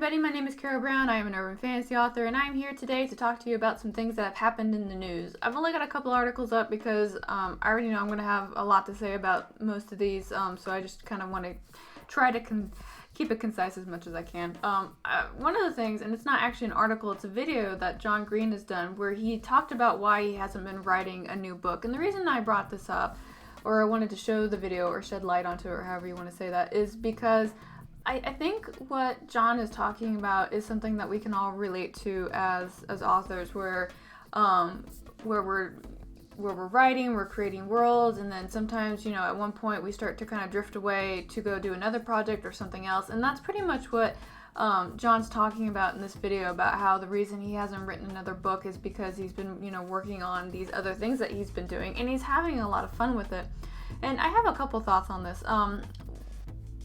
everybody, my name is Carol Brown. I am an urban fantasy author, and I'm here today to talk to you about some things that have happened in the news. I've only got a couple articles up because I already know I'm going to have a lot to say about most of these, so I just kind of want to try to keep it concise as much as I can. One of the things, and it's not actually an article, it's a video that John Green has done where he talked about why he hasn't been writing a new book. And the reason I brought this up, or I wanted to show the video or shed light onto it, or however you want to say that, is because I think what John is talking about is something that we can all relate to as authors, where we're writing, we're creating worlds, and then sometimes, at one point we start to kind of drift away to go do another project or something else. And that's pretty much what John's talking about in this video, about how the reason he hasn't written another book is because he's been, working on these other things that he's been doing, and he's having a lot of fun with it. And I have a couple thoughts on this.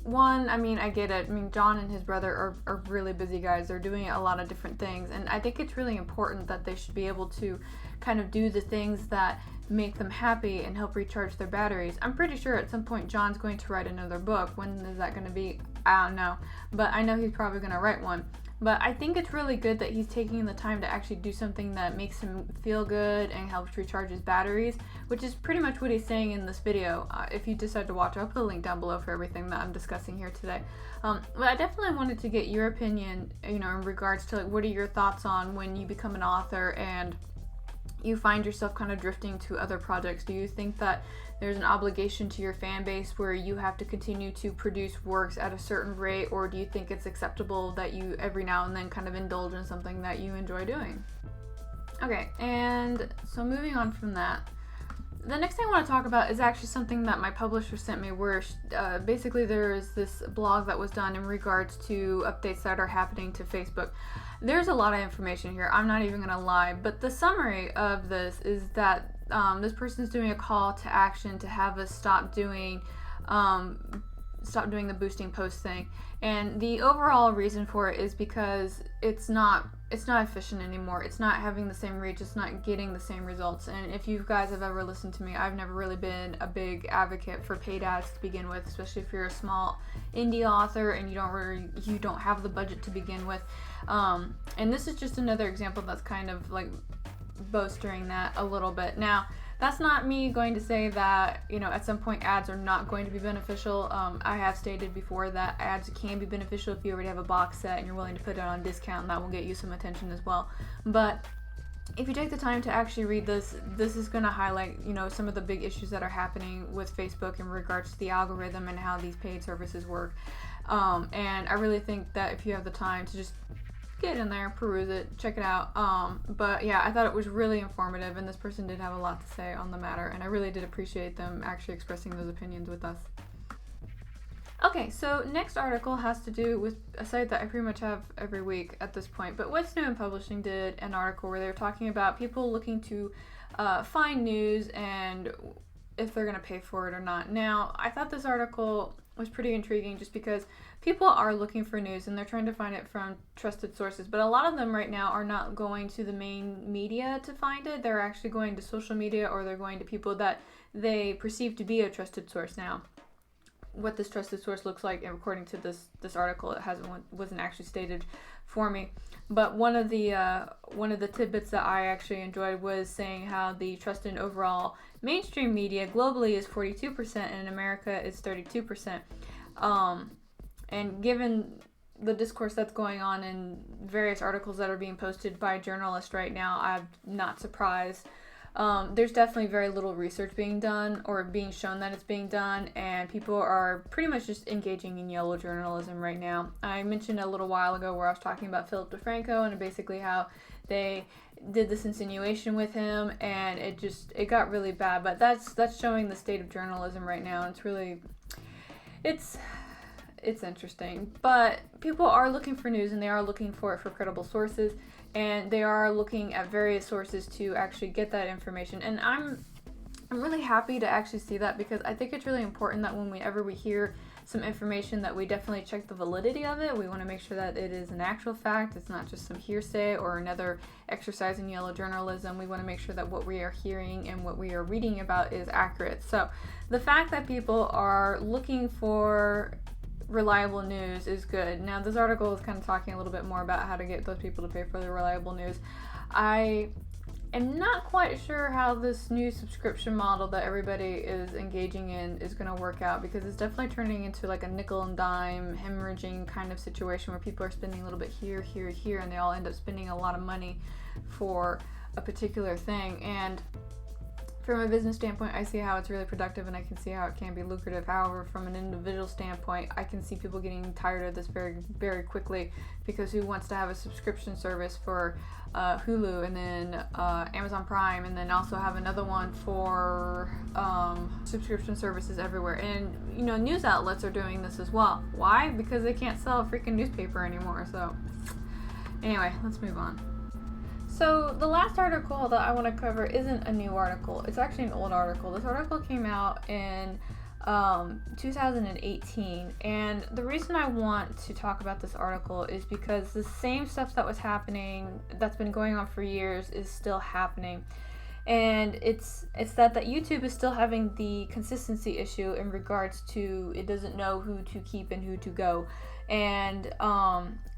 One, I get it. John and his brother are really busy guys. They're doing a lot of different things, and I think it's really important that they should be able to kind of do the things that make them happy and help recharge their batteries. I'm pretty sure at some point John's going to write another book. When is that going to be? I don't know, but I know he's probably going to write one. But I think it's really good that he's taking the time to actually do something that makes him feel good and helps recharge his batteries, which is pretty much what he's saying in this video. If you decide to watch, I'll put a link down below for everything that I'm discussing here today. But I definitely wanted to get your opinion, in regards to what are your thoughts on when you become an author and you find yourself kind of drifting to other projects. Do you think that there's an obligation to your fan base where you have to continue to produce works at a certain rate, or do you think it's acceptable that you every now and then kind of indulge in something that you enjoy doing? Okay, and so moving on from that, the next thing I want to talk about is actually something that my publisher sent me, where basically there is this blog that was done in regards to updates that are happening to Facebook. There's a lot of information here, I'm not even going to lie, but the summary of this is that this person is doing a call to action to have us stop doing the boosting post thing, and the overall reason for it is because it's not efficient anymore. It's not having the same reach, it's not getting the same results. And if you guys have ever listened to me, I've never really been a big advocate for paid ads to begin with, especially if you're a small indie author and you don't have the budget to begin with. And this is just another example that's kind of like bolstering that a little bit. Now, that's not me going to say that, at some point ads are not going to be beneficial. I have stated before that ads can be beneficial if you already have a box set and you're willing to put it on discount, and that will get you some attention as well. But if you take the time to actually read this is going to highlight, some of the big issues that are happening with Facebook in regards to the algorithm and how these paid services work. And I really think that if you have the time to just get in there, peruse it, check it out. But yeah, I thought it was really informative, and this person did have a lot to say on the matter, and I really did appreciate them actually expressing those opinions with us. Okay, so next article has to do with a site that I pretty much have every week at this point, but What's New in Publishing did an article where they were talking about people looking to find news and if they're going to pay for it or not. Now, I thought this article was pretty intriguing just because people are looking for news and they're trying to find it from trusted sources, but a lot of them right now are not going to the main media to find it. They're actually going to social media, or they're going to people that they perceive to be a trusted source. Now, what this trusted source looks like, according to this article, it wasn't actually stated for me. But one of the tidbits that I actually enjoyed was saying how the trust in overall mainstream media globally is 42%, and in America is 32%. And given the discourse that's going on in various articles that are being posted by journalists right now, I'm not surprised. There's definitely very little research being done or being shown that it's being done, and people are pretty much just engaging in yellow journalism right now. I mentioned a little while ago where I was talking about Philip DeFranco and basically how they did this insinuation with him, and it got really bad. But that's showing the state of journalism right now, and it's interesting. But people are looking for news, and they are looking for it for credible sources, and they are looking at various sources to actually get that information. And I'm really happy to actually see that, because I think it's really important that whenever we hear some information that we definitely check the validity of it. We want to make sure that it is an actual fact. It's not just some hearsay or another exercise in yellow journalism. We want to make sure that what we are hearing and what we are reading about is accurate. So the fact that people are looking for reliable news is good. Now, this article is kind of talking a little bit more about how to get those people to pay for the reliable news. I am not quite sure how this new subscription model that everybody is engaging in is going to work out, because it's definitely turning into like a nickel and dime hemorrhaging kind of situation where people are spending a little bit here, and they all end up spending a lot of money for a particular thing. And from a business standpoint, I see how it's really productive and I can see how it can be lucrative. However, from an individual standpoint, I can see people getting tired of this very, very quickly, because who wants to have a subscription service for Hulu and then Amazon Prime, and then also have another one for subscription services everywhere. And, you know, news outlets are doing this as well. Why? Because they can't sell a freaking newspaper anymore. So anyway, let's move on. So the last article that I want to cover isn't a new article. It's actually an old article. This article came out in 2018, and the reason I want to talk about this article is because the same stuff that was happening, that's been going on for years, is still happening. And it's that YouTube is still having the consistency issue in regards to it doesn't know who to keep and who to go. And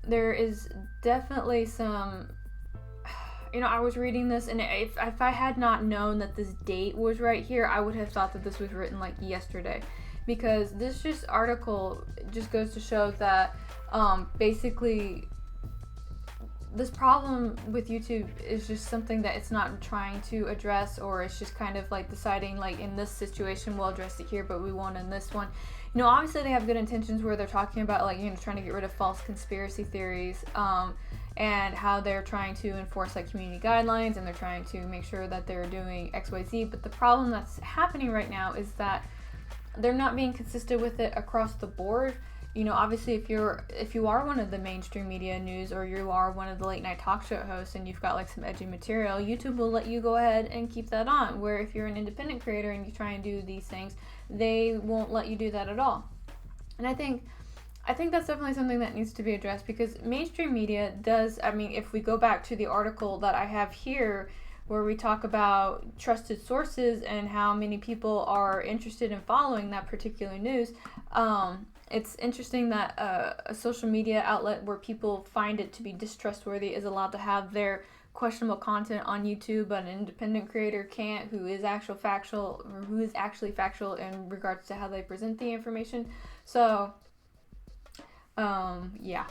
there is definitely some, you know, I was reading this, and if I had not known that this date was right here, I would have thought that this was written like yesterday, because this article just goes to show that basically this problem with YouTube is just something that it's not trying to address, or it's just kind of like deciding like in this situation we'll address it here but we won't in this one. You know, obviously they have good intentions where they're talking about like, you know, trying to get rid of false conspiracy theories, and how they're trying to enforce like community guidelines, and they're trying to make sure that they're doing XYZ. But the problem that's happening right now is that they're not being consistent with it across the board. You know, obviously if you are one of the mainstream media news, or you are one of the late night talk show hosts and you've got like some edgy material, YouTube will let you go ahead and keep that on. Where if you're an independent creator and you try and do these things, they won't let you do that at all. And I think that's definitely something that needs to be addressed, because mainstream media does, I mean, if we go back to the article that I have here where we talk about trusted sources and how many people are interested in following that particular news, it's interesting that a social media outlet where people find it to be distrustworthy is allowed to have their questionable content on YouTube, but an independent creator can't, who is actually factual in regards to how they present the information. So yeah.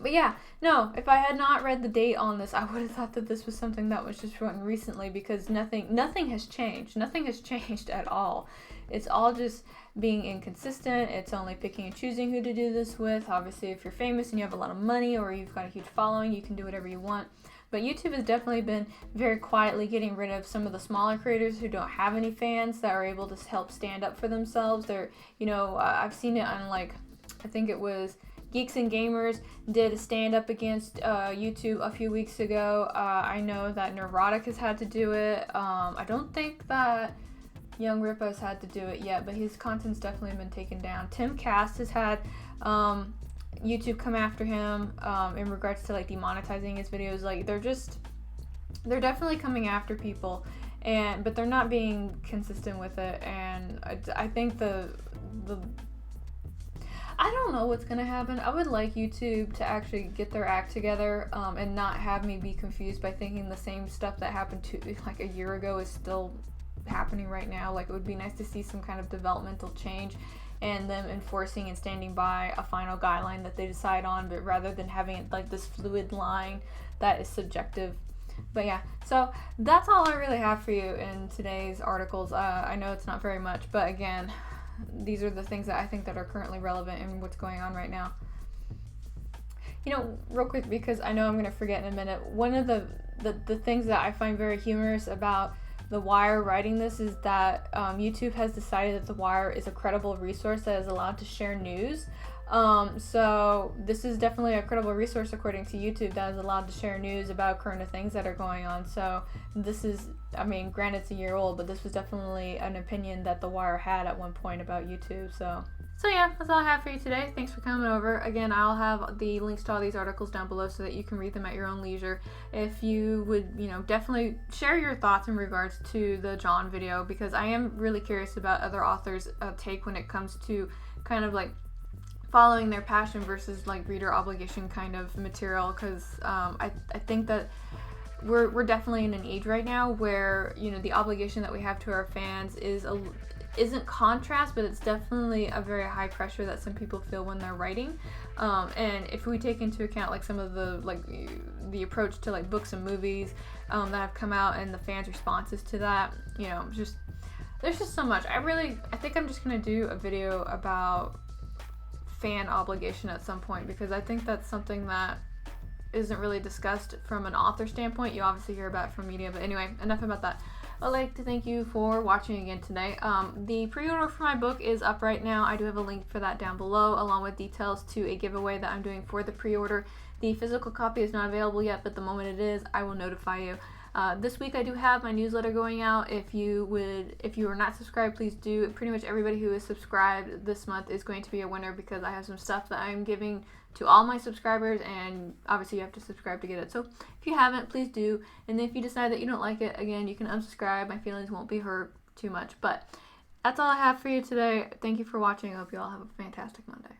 But yeah, no, if I had not read the date on this, I would have thought that this was something that was just written recently, because nothing has changed. Nothing has changed at all. It's all just being inconsistent. It's only picking and choosing who to do this with. Obviously, if you're famous and you have a lot of money, or you've got a huge following, you can do whatever you want. But YouTube has definitely been very quietly getting rid of some of the smaller creators who don't have any fans, that are able to help stand up for themselves. They're, you know, I've seen it on like, I think it was Geeks and Gamers did a stand-up against YouTube a few weeks ago. I know that Neurotic has had to do it. I don't think that Young Rippo's had to do it yet, but his content's definitely been taken down. Tim Cast has had YouTube come after him in regards to like demonetizing his videos. Like they're definitely coming after people, but they're not being consistent with it. And I think I don't know what's gonna happen. I would like YouTube to actually get their act together and not have me be confused by thinking the same stuff that happened like a year ago is still happening right now. Like, it would be nice to see some kind of developmental change and them enforcing and standing by a final guideline that they decide on, but rather than having it like this fluid line that is subjective. But yeah, so that's all I really have for you in today's articles. I know it's not very much, but again, these are the things that I think that are currently relevant in what's going on right now. You know, real quick, because I know I'm going to forget in a minute, one of the things that I find very humorous about The Wire writing this is that YouTube has decided that The Wire is a credible resource that is allowed to share news. So this is definitely a credible resource according to YouTube that is allowed to share news about current things that are going on. So this is, I mean, granted it's a year old, but this was definitely an opinion that The Wire had at one point about YouTube. So yeah, that's all I have for you today. Thanks for coming over. Again, I'll have the links to all these articles down below so that you can read them at your own leisure. If you would, you know, definitely share your thoughts in regards to the John video, because I am really curious about other authors' take when it comes to kind of like following their passion versus like reader obligation kind of material, because I think that we're definitely in an age right now where, you know, the obligation that we have to our fans isn't contrast, but it's definitely a very high pressure that some people feel when they're writing. And if we take into account like some of the approach to like books and movies that have come out and the fans' responses to that, you know, there's just so much. I think I'm just gonna do a video about fan obligation at some point, because I think that's something that isn't really discussed from an author standpoint. You obviously hear about it from media, but anyway, enough about that. I'd like to thank you for watching again today. The pre-order for my book is up right now. I do have a link for that down below, along with details to a giveaway that I'm doing for the pre-order. The physical copy is not available yet, but the moment it is, I will notify you. This week I do have my newsletter going out. If you are not subscribed, please do. Pretty much everybody who is subscribed this month is going to be a winner, because I have some stuff that I'm giving to all my subscribers, and obviously you have to subscribe to get it. So if you haven't, please do. And if you decide that you don't like it, again, you can unsubscribe. My feelings won't be hurt too much. But that's all I have for you today. Thank you for watching. I hope you all have a fantastic Monday.